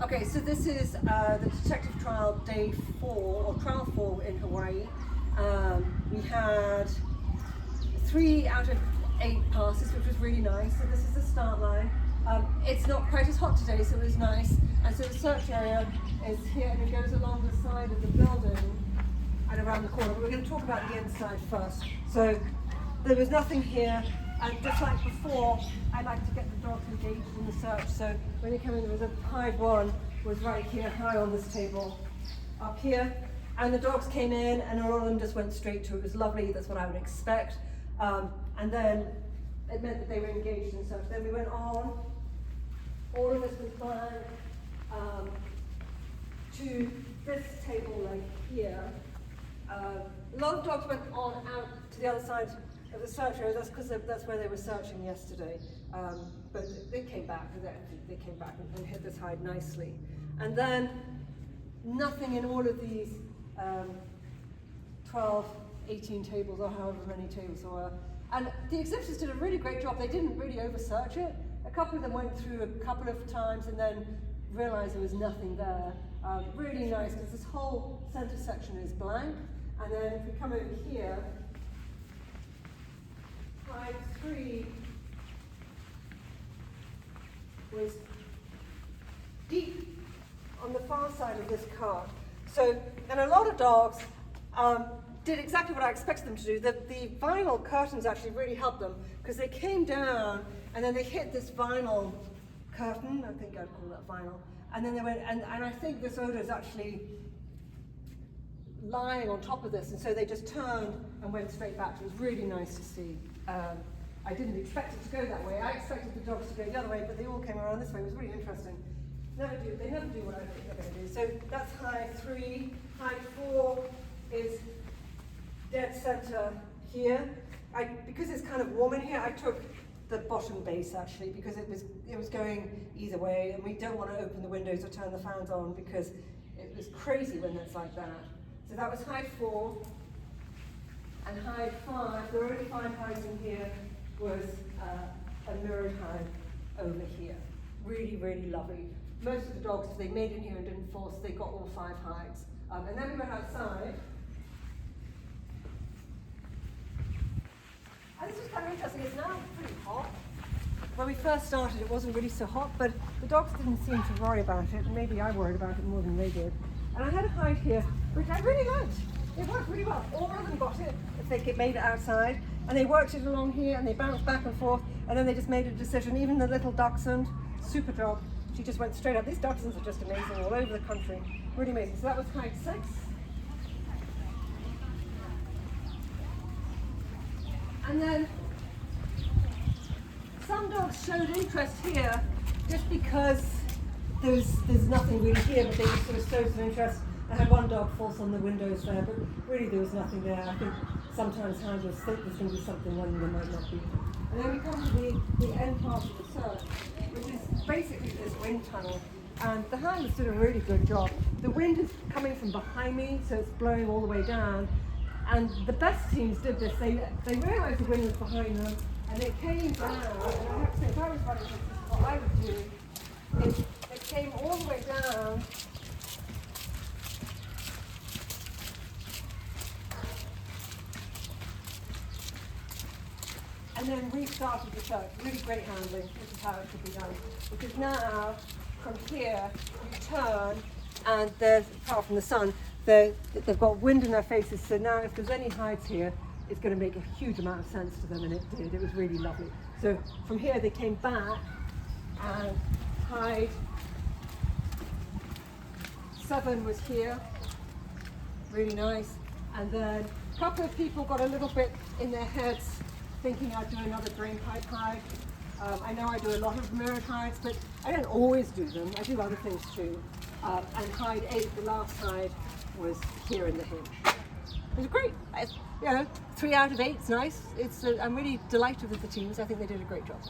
Okay, so this is the detective trial day 4, or trial 4 in Hawaii. We had 3 out of 8 passes, which was really nice. So this is the start line. It's not quite as hot today, so it was nice. And so the search area is here, and it goes along the side of the building and around the corner. But we're going to talk about the inside first. So there was nothing here, and just like before, I like to get the dogs engaged in the search. So when you come in, there was a hide one was right here, high on this table, up here, and the dogs came in, and a lot of them just went straight to it. It was lovely. That's what I would expect. And then it meant that they were engaged in search. Then we went on. All of this was planned to this table right here. A lot of dogs went on out to the other side of the search area. That's because that's where they were searching yesterday. But they came back. They came back and hit this hide nicely. And then nothing in all of these 12, 18 tables, or however many tables there were. And the exhibitors did a really great job. They didn't really over-search it. A couple of them went through a couple of times and then realized there was nothing there. Really nice, because this whole center section is blank. And then if we come over here, hide 3 was deep on the far side of this cart. So, and a lot of dogs did exactly what I expected them to do. The vinyl curtains actually really helped them, because they came down and then they hit this vinyl curtain. I think I'd call that vinyl. And then they went, and I think this odor is actually lying on top of this, and so they just turned and went straight back. It was really nice to see. I didn't expect it to go that way. I expected the dogs to go the other way, but they all came around this way. It was really interesting. They never do what I think they're going to do. So that's hide 3. Hide 4 is dead center here. Because it's kind of warm in here, I took the bottom base actually, because it was going either way, and we don't want to open the windows or turn the fans on because it was crazy when it's like that. So that was hide 4. And hide 5, there were only 5 hides in here, was a mirrored hide over here. Really, really lovely. Most of the dogs, if they made it here and didn't force, they got all 5 hides. And then we went outside. And this was kind of interesting. It's now pretty hot. When we first started, it wasn't really so hot, but the dogs didn't seem to worry about it. And maybe I worried about it more than they did. And I had a hide here, which I really liked. It worked really well. All of them got it if they made it outside. And they worked it along here, and they bounced back and forth, and then they just made a decision. Even the little dachshund, super dog, she just went straight up. These dachshunds are just amazing all over the country. Really amazing. So that was hide 6. And then some dogs showed interest here just because there's nothing really here, but they just sort of showed some interest. I had one dog false on the windows there, but really there was nothing there. I think sometimes handlers think there's going to be something when there might not be. And then we come to the end part of the search, which is basically this wind tunnel. And the handlers did a really good job. The wind is coming from behind me, so it's blowing all the way down. And the best teams did this. They realized the wind was behind them, and they came down. And I have to say, if I was running this, is what I would do. Is they came all the way down. And then restarted the search. Really great handling. This is how it should be done. Because now, from here, you turn, and there's, apart from the sun, they've got wind in their faces. So now, if there's any hides here, it's going to make a huge amount of sense to them, and it did. It was really lovely. So from here, they came back, and hide 7 was here. Really nice. And then a couple of people got a little bit in their heads thinking I'd do another drain pipe hide. I know I do a lot of mirrored hides, but I don't always do them. I do other things too. And hide 8, the last hide, was here in the hinge. It was great. 3 out of 8, it's nice. I'm really delighted with the teams. I think they did a great job.